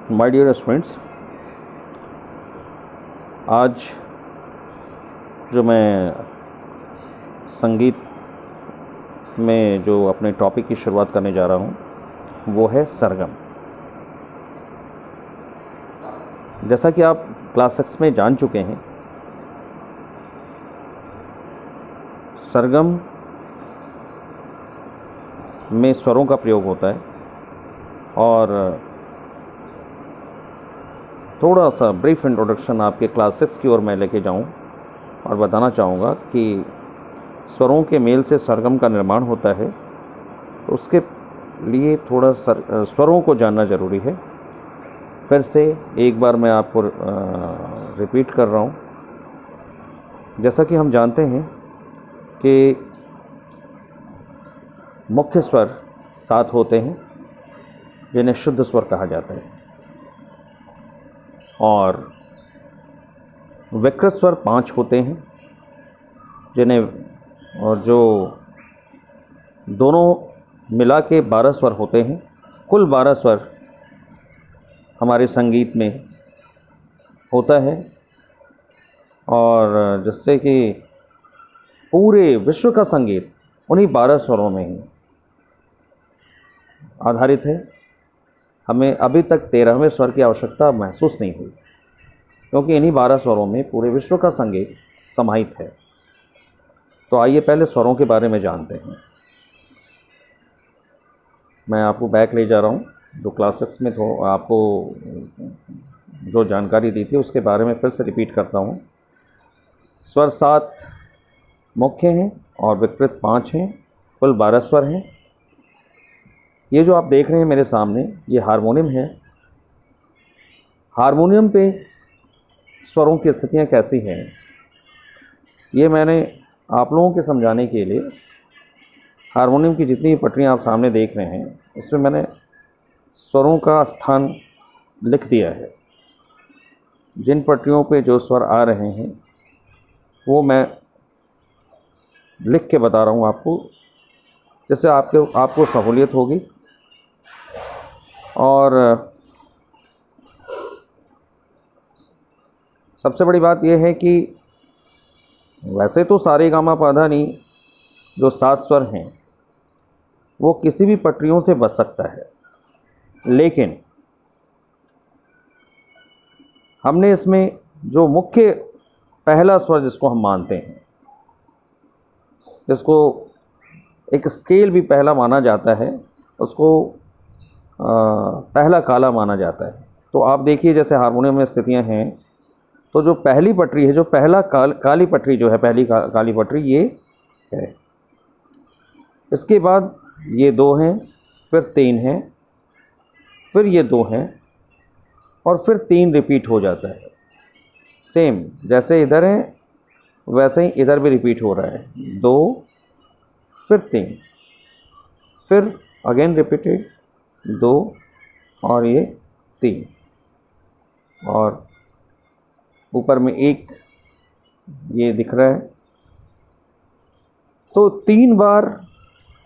My dear students, आज जो मैं संगीत में जो अपने टॉपिक की शुरुआत करने जा रहा हूँ वो है सरगम। जैसा कि आप क्लास 6 में जान चुके हैं, सरगम में स्वरों का प्रयोग होता है और थोड़ा सा ब्रीफ इंट्रोडक्शन आपके क्लास 6 की ओर मैं लेके जाऊं और बताना चाहूँगा कि स्वरों के मेल से सरगम का निर्माण होता है, तो उसके लिए थोड़ा स्वरों को जानना ज़रूरी है। फिर से एक बार मैं आपको रिपीट कर रहा हूँ। जैसा कि हम जानते हैं कि मुख्य स्वर 7 होते हैं जिन्हें शुद्ध स्वर कहा जाता है, और विकृत स्वर 5 होते हैं जिन्हें, और जो दोनों मिला के 12 स्वर होते हैं। कुल 12 स्वर हमारे संगीत में होता है, और जिससे कि पूरे विश्व का संगीत उन्हीं 12 स्वरों में ही आधारित है। हमें अभी तक 13वें स्वर की आवश्यकता महसूस नहीं हुई, क्योंकि इन्हीं 12 स्वरों में पूरे विश्व का संगीत समाहित है। तो आइए पहले स्वरों के बारे में जानते हैं। मैं आपको बैक ले जा रहा हूँ, जो क्लास 6 में तो आपको जो जानकारी दी थी उसके बारे में फिर से रिपीट करता हूँ। स्वर 7 मुख्य हैं और विकृत 5 हैं, कुल 12 स्वर हैं। ये जो आप देख रहे हैं मेरे सामने, ये हारमोनियम है। हारमोनियम पे स्वरों की स्थितियाँ कैसी हैं, ये मैंने आप लोगों के समझाने के लिए हारमोनियम की जितनी पटरियाँ आप सामने देख रहे हैं, इसमें मैंने स्वरों का स्थान लिख दिया है। जिन पटरियों पे जो स्वर आ रहे हैं वो मैं लिख के बता रहा हूँ आपको, जिससे आपको सहूलियत होगी। और सबसे बड़ी बात यह है कि वैसे तो सारे गामा पाधा नी जो 7 स्वर हैं वो किसी भी पटरियों से बच सकता है, लेकिन हमने इसमें जो मुख्य पहला स्वर जिसको हम मानते हैं, जिसको एक स्केल भी पहला माना जाता है, उसको पहला काला माना जाता है। तो आप देखिए, जैसे हारमोनियम में स्थितियां हैं, तो जो पहली पटरी है, जो पहला काली पटरी जो है, पहली काली पटरी ये है। इसके बाद ये 2 हैं, फिर 3 हैं, फिर ये 2 हैं, और फिर 3 रिपीट हो जाता है। सेम जैसे इधर है वैसे ही इधर भी रिपीट हो रहा है। 2 फिर 3, फिर अगेन रिपीटेड 2 और ये 3, और ऊपर में 1 ये दिख रहा है। तो 3 बार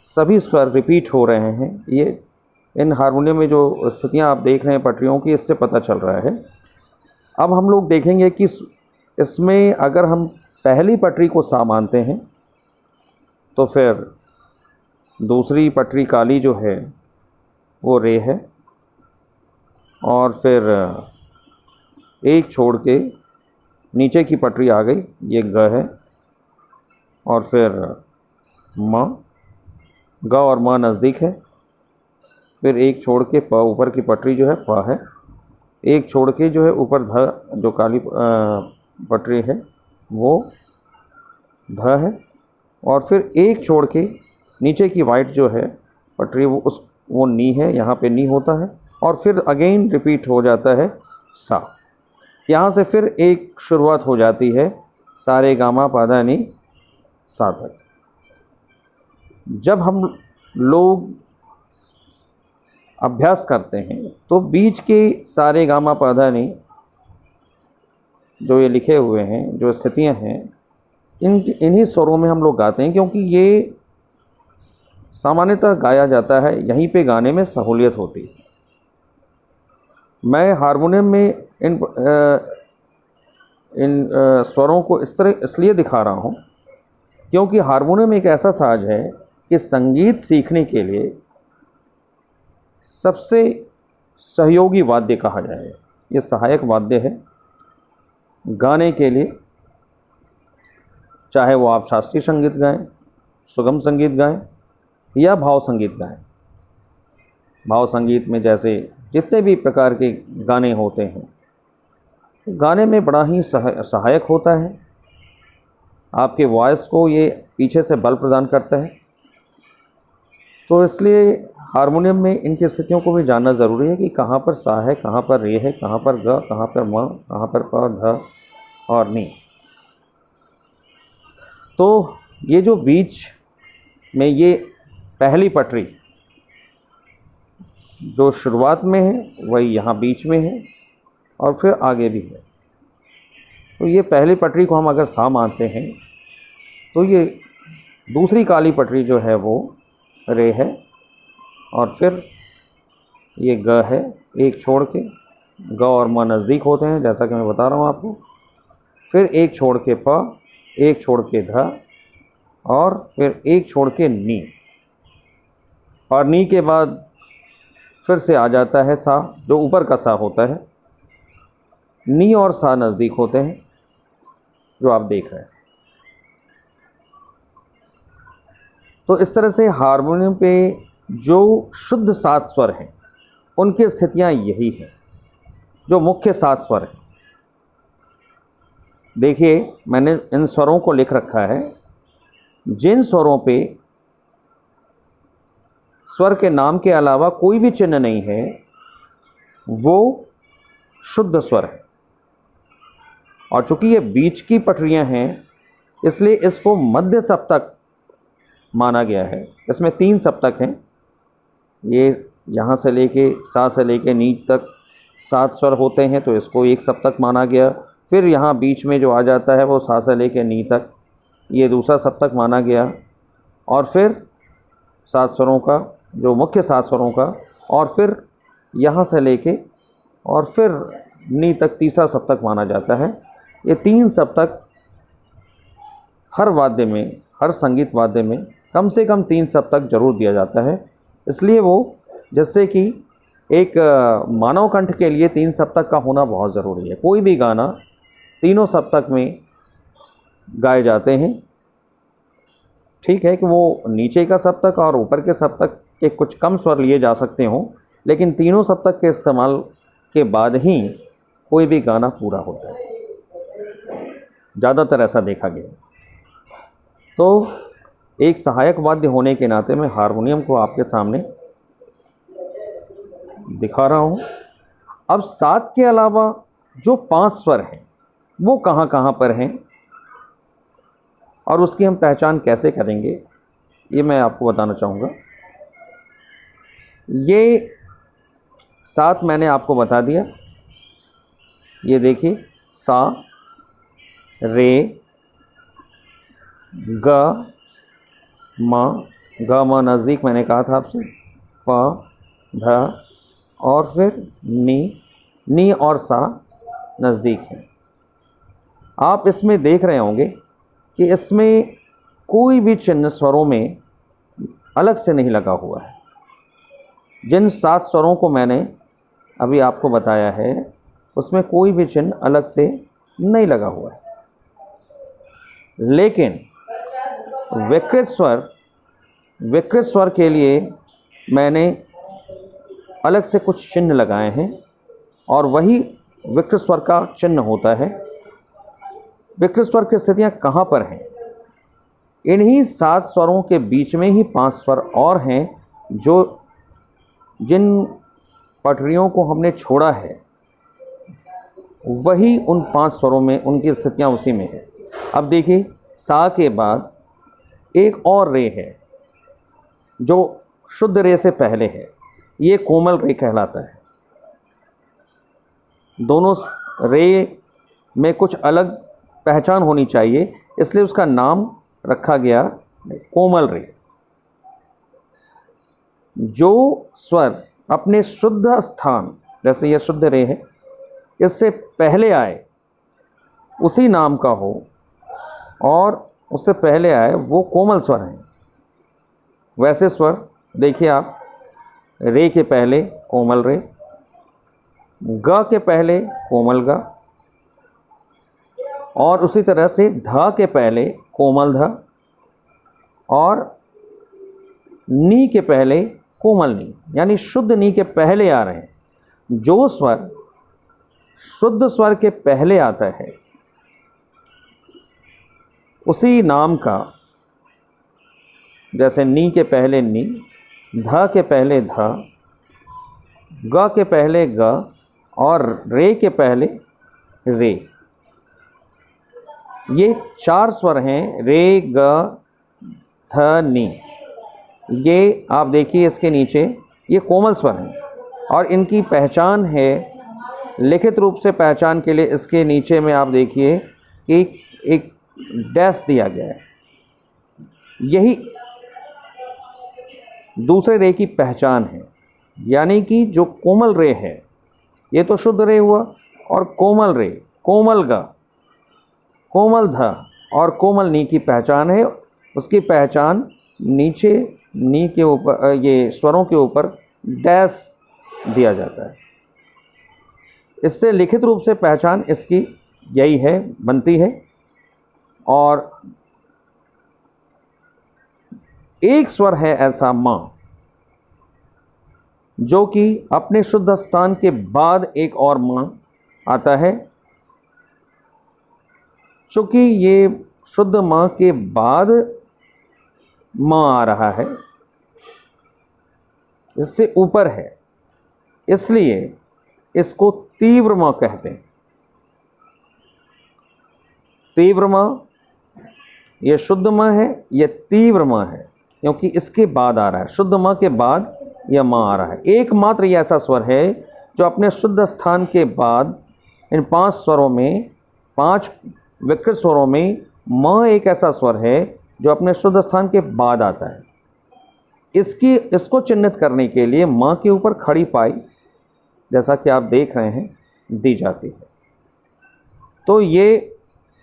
सभी स्वर रिपीट हो रहे हैं। ये इन हारमोनियम में जो स्थितियां आप देख रहे हैं पटरियों की, इससे पता चल रहा है। अब हम लोग देखेंगे कि इसमें अगर हम पहली पटरी को सा मानते हैं तो फिर दूसरी पटरी काली जो है वो रे है, और फिर एक छोड़ के नीचे की पटरी आ गई, ये ग है, और फिर म, ग और म नज़दीक है। फिर एक छोड़ के प, ऊपर की पटरी जो है प है। एक छोड़ के जो है ऊपर ध, जो काली पटरी है वो ध है, और फिर एक छोड़ के नीचे की वाइट जो है पटरी वो नी है, यहाँ पे नी होता है, और फिर अगेन रिपीट हो जाता है सा। यहाँ से फिर एक शुरुआत हो जाती है सारे गामा पाधा नी सा तक। जब हम लोग अभ्यास करते हैं तो बीच के सारे गामा पाधा नी जो ये लिखे हुए हैं, जो स्थितियाँ हैं, इन्हीं स्वरों में हम लोग गाते हैं, क्योंकि ये सामान्यतः गाया जाता है, यहीं पे गाने में सहूलियत होती है। मैं हारमोनियम में इन स्वरों को इस तरह इसलिए दिखा रहा हूँ क्योंकि हारमोनियम एक ऐसा साज है कि संगीत सीखने के लिए सबसे सहयोगी वाद्य कहा जाए। ये सहायक वाद्य है गाने के लिए, चाहे वो आप शास्त्रीय संगीत गाएं, सुगम संगीत गाएं या भाव संगीत गाएं। भाव संगीत में जैसे जितने भी प्रकार के गाने होते हैं, गाने में बड़ा ही सहायक होता है। आपके वॉइस को ये पीछे से बल प्रदान करता है। तो इसलिए हारमोनियम में इनकी स्थितियों को भी जानना ज़रूरी है कि कहाँ पर सा है, कहाँ पर रे है, कहाँ पर ग, कहाँ पर म, कहाँ पर प, ध और नी। तो ये जो बीच में ये पहली पटरी जो शुरुआत में है वही यहाँ बीच में है और फिर आगे भी है। तो ये पहली पटरी को हम अगर सा मानते हैं तो ये दूसरी काली पटरी जो है वो रे है और फिर ये ग है। एक छोड़ के ग और म नज़दीक होते हैं जैसा कि मैं बता रहा हूँ आपको। फिर एक छोड़ के प, एक छोड़ के ध और फिर एक छोड़ के नी, और नी के बाद फिर से आ जाता है सा, जो ऊपर का सा होता है। नी और सा नज़दीक होते हैं जो आप देख रहे हैं। तो इस तरह से हारमोनियम पे जो शुद्ध 7 स्वर हैं उनकी स्थितियां यही हैं, जो मुख्य 7 स्वर हैं। देखिए मैंने इन स्वरों को लिख रखा है। जिन स्वरों पे स्वर के नाम के अलावा कोई भी चिन्ह नहीं है वो शुद्ध स्वर है। और चूंकि ये बीच की पटरियां हैं इसलिए इसको मध्य सप्तक माना गया है। इसमें 3 सप्तक हैं। ये यहाँ से लेके सा से लेके नी तक 7 स्वर होते हैं तो इसको एक सप्तक माना गया। फिर यहाँ बीच में जो आ जाता है वो सा से लेके नी तक, ये दूसरा सप्तक माना गया। और फिर 7 स्वरों का जो मुख्य 7 स्वरों का, और फिर यहाँ से लेके और फिर नी तक तीसरा सप्तक माना जाता है। ये 3 सप्तक हर वाद्य में, हर संगीत वाद्य में कम से कम 3 सप्तक जरूर दिया जाता है। इसलिए वो जैसे कि एक मानव कंठ के लिए 3 सप्तक का होना बहुत ज़रूरी है। कोई भी गाना तीनों सप्तक में गाए जाते हैं। ठीक है कि वो नीचे का सप्तक और ऊपर के सप्तक के कुछ कम स्वर लिए जा सकते हों, लेकिन तीनों सप्तक के इस्तेमाल के बाद ही कोई भी गाना पूरा होता है। ज़्यादातर ऐसा देखा गया। तो एक सहायक वाद्य होने के नाते मैं हारमोनियम को आपके सामने दिखा रहा हूँ। अब 7 के अलावा जो 5 स्वर हैं वो कहाँ कहाँ पर हैं और उसकी हम पहचान कैसे करेंगे ये मैं आपको बताना चाहूँगा। ये 7 मैंने आपको बता दिया। ये देखिए सा, रे, ग, म नज़दीक मैंने कहा था आपसे, प, ध और फिर नी और सा नज़दीक है। आप इसमें देख रहे होंगे कि इसमें कोई भी चिन्ह स्वरों में अलग से नहीं लगा हुआ है। जिन 7 स्वरों को मैंने अभी आपको बताया है उसमें कोई भी चिन्ह अलग से नहीं लगा हुआ है। लेकिन विकृत स्वर के लिए मैंने अलग से कुछ चिन्ह लगाए हैं और वही विकृत स्वर का चिन्ह होता है। विकृत स्वर की स्थितियां कहाँ पर हैं? इन्हीं 7 स्वरों के बीच में ही 5 स्वर और हैं जो जिन पटरियों को हमने छोड़ा है वही उन 5 स्वरों में उनकी स्थितियां उसी में है। अब देखिए सा के बाद एक और रे है जो शुद्ध रे से पहले है। ये कोमल रे कहलाता है। दोनों रे में कुछ अलग पहचान होनी चाहिए, इसलिए उसका नाम रखा गया कोमल रे। जो स्वर अपने शुद्ध स्थान जैसे ये शुद्ध रे है, इससे पहले आए उसी नाम का हो और उससे पहले आए वो कोमल स्वर हैं। वैसे स्वर देखिए आप, रे के पहले कोमल रे, ग के पहले कोमल ग, और उसी तरह से ध के पहले कोमल ध, और नी के पहले कोमल नी, यानी शुद्ध नी के पहले आ रहे हैं। जो स्वर शुद्ध स्वर के पहले आता है उसी नाम का, जैसे नी के पहले नी, ध के पहले ध, ग के पहले ग और रे के पहले रे, ये 4 स्वर हैं, रे ग ध नी। ये आप देखिए इसके नीचे ये कोमल स्वर हैं और इनकी पहचान है, लिखित रूप से पहचान के लिए इसके नीचे में आप देखिए कि एक डैश दिया गया है। यही दूसरे रे की पहचान है, यानी कि जो कोमल रे है, ये तो शुद्ध रे हुआ, और कोमल रे, कोमल ग, कोमल ध और कोमल नी की पहचान है। उसकी पहचान नीचे नी के ऊपर, ये स्वरों के ऊपर डैश दिया जाता है। इससे लिखित रूप से पहचान इसकी यही है, बनती है। और एक स्वर है ऐसा माँ, जो कि अपने शुद्ध स्थान के बाद एक और माँ आता है। चूँकि ये शुद्ध माँ के बाद माँ आ रहा है, इससे ऊपर है, इसलिए इसको तीव्र माँ कहते हैं। तीव्र माँ, ये शुद्ध माँ है, ये तीव्र माँ है, क्योंकि इसके बाद आ रहा है, शुद्ध माँ के बाद यह माँ आ रहा है। एकमात्र ये ऐसा स्वर है जो अपने शुद्ध स्थान के बाद इन 5 स्वरों में, 5 विकृत स्वरों में माँ एक ऐसा स्वर है जो अपने शुद्ध स्थान के बाद आता है। इसको चिन्हित करने के लिए माँ के ऊपर खड़ी पाई, जैसा कि आप देख रहे हैं, दी जाती है। तो ये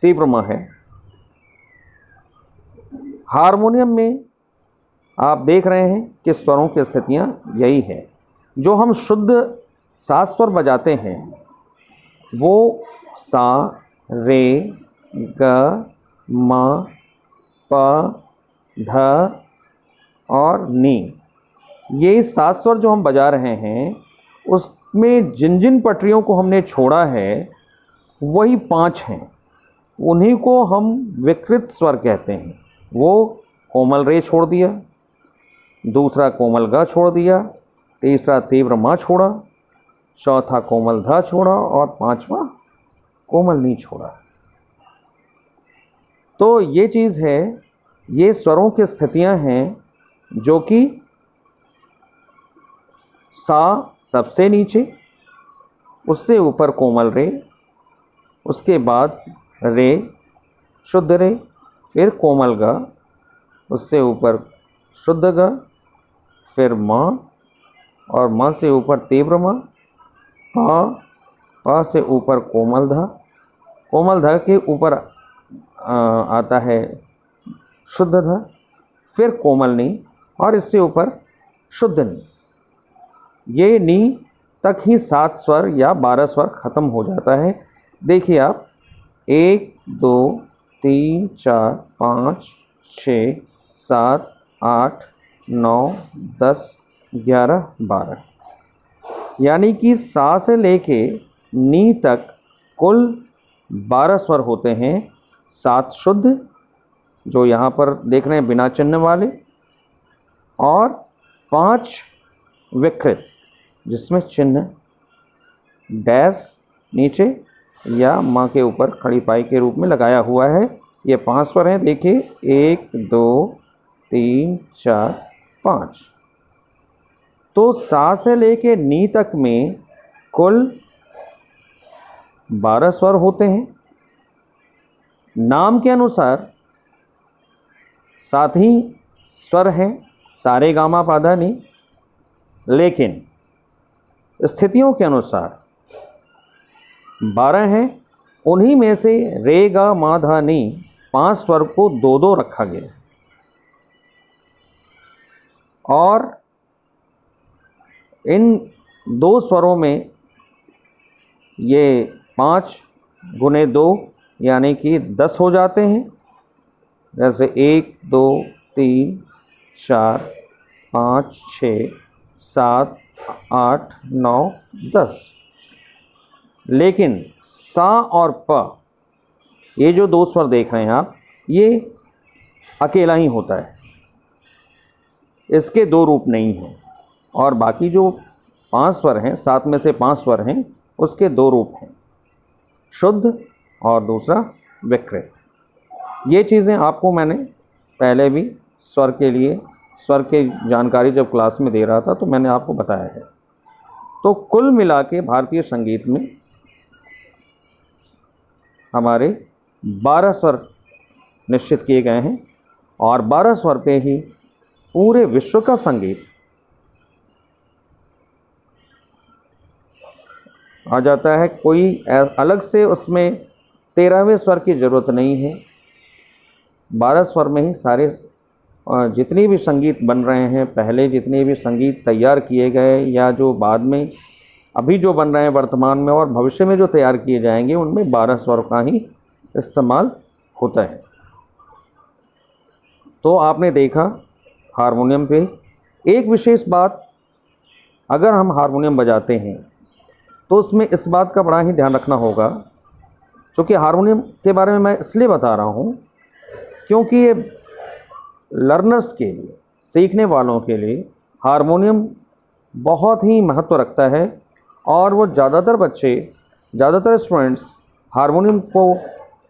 तीव्र माँ है। हारमोनियम में आप देख रहे हैं कि स्वरों की स्थितियाँ यही है। जो हम शुद्ध 7 स्वर बजाते हैं वो सा, रे, ग, म, प, ध और नी। ये 7 स्वर जो हम बजा रहे हैं उसमें जिन जिन पटरियों को हमने छोड़ा है वही 5 हैं, उन्हीं को हम विकृत स्वर कहते हैं। वो कोमल रे छोड़ दिया, दूसरा कोमल ग छोड़ दिया, तीसरा तीव्र माँ छोड़ा, चौथा कोमल ध छोड़ा और 5वां कोमल नी छोड़ा। तो ये चीज़ है, ये स्वरों की स्थितियां हैं, जो कि सा सबसे नीचे, उससे ऊपर कोमल रे, उसके बाद रे, शुद्ध रे, फिर कोमल ग, उससे ऊपर शुद्ध ग, फिर माँ, और माँ से ऊपर तीव्र माँ, पा से ऊपर कोमल ध, कोमल ध के ऊपर आता है शुद्ध ध, फिर कोमल नी, और इससे ऊपर शुद्ध नी। ये नी तक ही 7 स्वर या 12 स्वर खत्म हो जाता है। देखिए आप, 1 2 3 4 5 6 7 8 9 10 11 12, यानी कि सा से लेके नी तक कुल 12 स्वर होते हैं। 7 शुद्ध जो यहाँ पर देख रहे हैं बिना चिन्ह वाले, और 5 विकृत जिसमें चिन्ह डैश नीचे या माँ के ऊपर खड़ी पाई के रूप में लगाया हुआ है। ये 5 स्वर हैं। देखिए 1 2 3 4 5। तो सा से लेके नी तक में कुल 12 स्वर होते हैं। नाम के अनुसार 7 ही स्वर हैं, सारे गामा पाधा नी, लेकिन स्थितियों के अनुसार 12 हैं, उन्हीं में से रे गा मा धा नी 5 स्वर को 2-2 रखा गया और इन 2 स्वरों में ये 5 गुने 2 यानी कि 10 हो जाते हैं। जैसे 1 2 3 4 5 6 7 8 9 10। लेकिन सा और प, ये जो 2 स्वर देख रहे हैं आप, ये अकेला ही होता है, इसके 2 रूप नहीं हैं। और बाकी जो 5 स्वर हैं, 7 में से 5 स्वर हैं, उसके 2 रूप हैं, शुद्ध और दूसरा विकृत। ये चीज़ें आपको मैंने पहले भी स्वर के लिए, स्वर के जानकारी जब क्लास में दे रहा था तो मैंने आपको बताया है। तो कुल मिला के भारतीय संगीत में हमारे 12 स्वर निश्चित किए गए हैं और 12 स्वर पे ही पूरे विश्व का संगीत आ जाता है। कोई अलग से उसमें 13वें स्वर की ज़रूरत नहीं है। 12 स्वर में ही सारे जितने भी संगीत बन रहे हैं, पहले जितने भी संगीत तैयार किए गए या जो बाद में अभी जो बन रहे हैं वर्तमान में और भविष्य में जो तैयार किए जाएंगे, उनमें 12 स्वर का ही इस्तेमाल होता है। तो आपने देखा हारमोनियम पे एक विशेष बात, अगर हम हारमोनियम बजाते हैं तो उसमें इस बात का बड़ा ही ध्यान रखना होगा। क्योंकि हारमोनियम के बारे में मैं इसलिए बता रहा हूँ क्योंकि ये लर्नर्स के लिए, सीखने वालों के लिए हारमोनियम बहुत ही महत्व रखता है और वो ज़्यादातर बच्चे, ज़्यादातर स्टूडेंट्स हारमोनियम को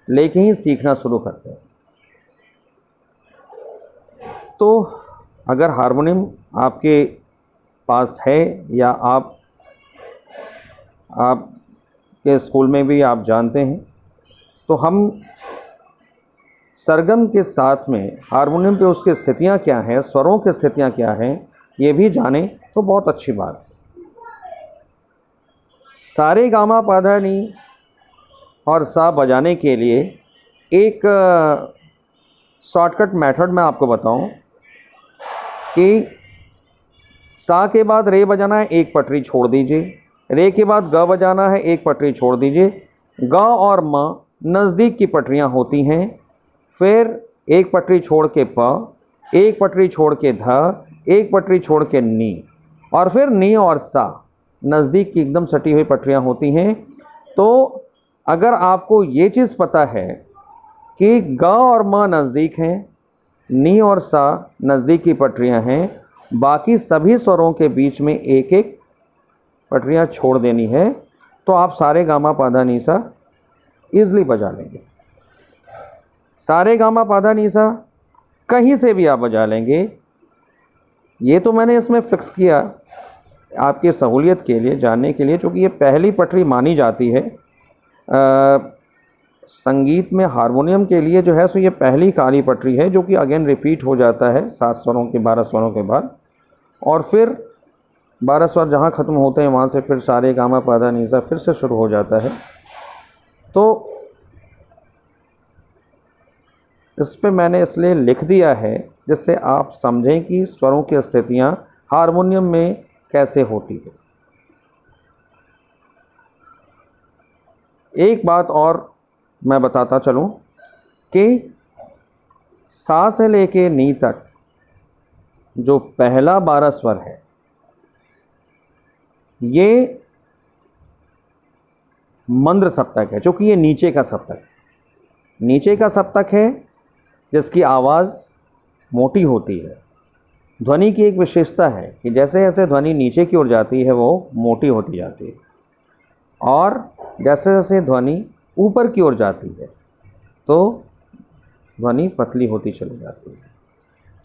लेके ही सीखना शुरू करते हैं। तो अगर हारमोनियम आपके पास है या आपके स्कूल में भी आप जानते हैं, तो हम सरगम के साथ में हारमोनियम पे उसकी स्थितियाँ क्या हैं, स्वरों की स्थितियाँ क्या हैं, ये भी जाने तो बहुत अच्छी बात है। सारे गामा पाधा नी और सा बजाने के लिए एक शॉर्टकट मेथड मैं आपको बताऊं कि सा के बाद रे बजाना है, 1 पटरी छोड़ दीजिए। रे के बाद ग बजाना है, 1 पटरी छोड़ दीजिए। ग और म नज़दीक की पटरियां होती हैं। फिर 1 पटरी छोड़ के प, 1 पटरी छोड़ के ध, 1 पटरी छोड़ के नी, और फिर नी और सा नज़दीक की एकदम सटी हुई पटरियां होती हैं। तो अगर आपको ये चीज़ पता है कि ग और म नज़दीक हैं, नी और सा नज़दीक की पटरियां हैं, बाकी सभी स्वरों के बीच में 1-1 पटरियां छोड़ देनी है, तो आप सारे गामा पाधा नी सा ईज़िली बजा लेंगे। सारे गामा पाधा नी सा कहीं से भी आप बजा लेंगे। ये तो मैंने इसमें फ़िक्स किया आपकी सहूलियत के लिए, जानने के लिए, क्योंकि ये पहली पटरी मानी जाती है संगीत में। हारमोनियम के लिए जो है सो ये पहली काली पटरी है, जो कि अगेन रिपीट हो जाता है 7 स्वरों के 12 स्वरों के बाद, और फिर 12 स्वर जहाँ ख़त्म होते हैं वहाँ से फिर सारे गामा पाधा नी सा फिर से शुरू हो जाता है। तो इस पे मैंने इसलिए लिख दिया है जिससे आप समझें कि स्वरों की स्थितियाँ हारमोनियम में कैसे होती है। एक बात और मैं बताता चलूँ कि सा से लेके नी तक जो पहला 12 स्वर है, ये मंद्र सप्तक है, क्योंकि ये नीचे का सप्तक है। नीचे का सप्तक है जिसकी आवाज़ मोटी होती है। ध्वनि की एक विशेषता है कि जैसे जैसे ध्वनि नीचे की ओर जाती है वो मोटी होती जाती है, और जैसे जैसे ध्वनि ऊपर की ओर जाती है तो ध्वनि पतली होती चली जाती है।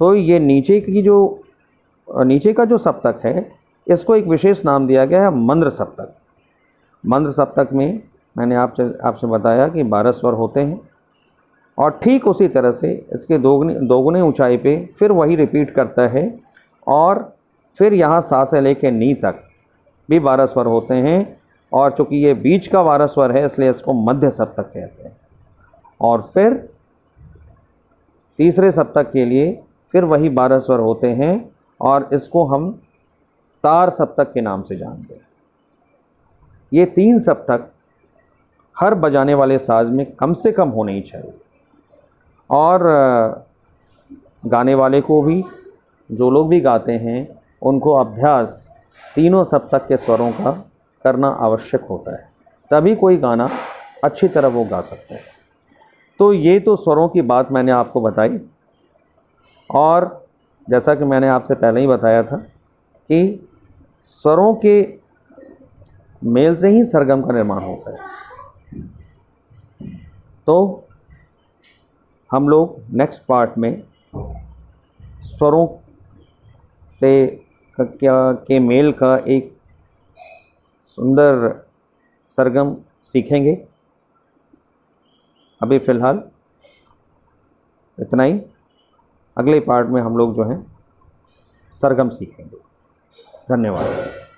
तो ये नीचे का जो सप्तक है, इसको एक विशेष नाम दिया गया है मंद्र सप्तक। मंद्र सप्तक में मैंने आपसे बताया कि 12 स्वर होते हैं, और ठीक उसी तरह से इसके दोगुने ऊंचाई पे फिर वही रिपीट करता है, और फिर यहाँ सा से लेके नी तक भी 12 स्वर होते हैं, और चूँकि ये बीच का 12 स्वर है इसलिए इसको मध्य सप्तक कहते हैं। और फिर तीसरे सप्तक के लिए फिर वही 12 स्वर होते हैं और इसको हम तार सप्तक के नाम से जानते हैं। ये 3 सप्तक हर बजाने वाले साज में कम से कम होने ही चाहिए, और गाने वाले को भी, जो लोग भी गाते हैं उनको अभ्यास तीनों सप्तक के स्वरों का करना आवश्यक होता है, तभी कोई गाना अच्छी तरह वो गा सकते हैं। तो ये तो स्वरों की बात मैंने आपको बताई, और जैसा कि मैंने आपसे पहले ही बताया था कि स्वरों के मेल से ही सरगम का निर्माण होता है। तो हम लोग नेक्स्ट पार्ट में स्वरों से के मेल का एक सुंदर सरगम सीखेंगे। अभी फ़िलहाल इतना ही। अगले पार्ट में हम लोग जो हैं सरगम सीखेंगे। धन्यवाद।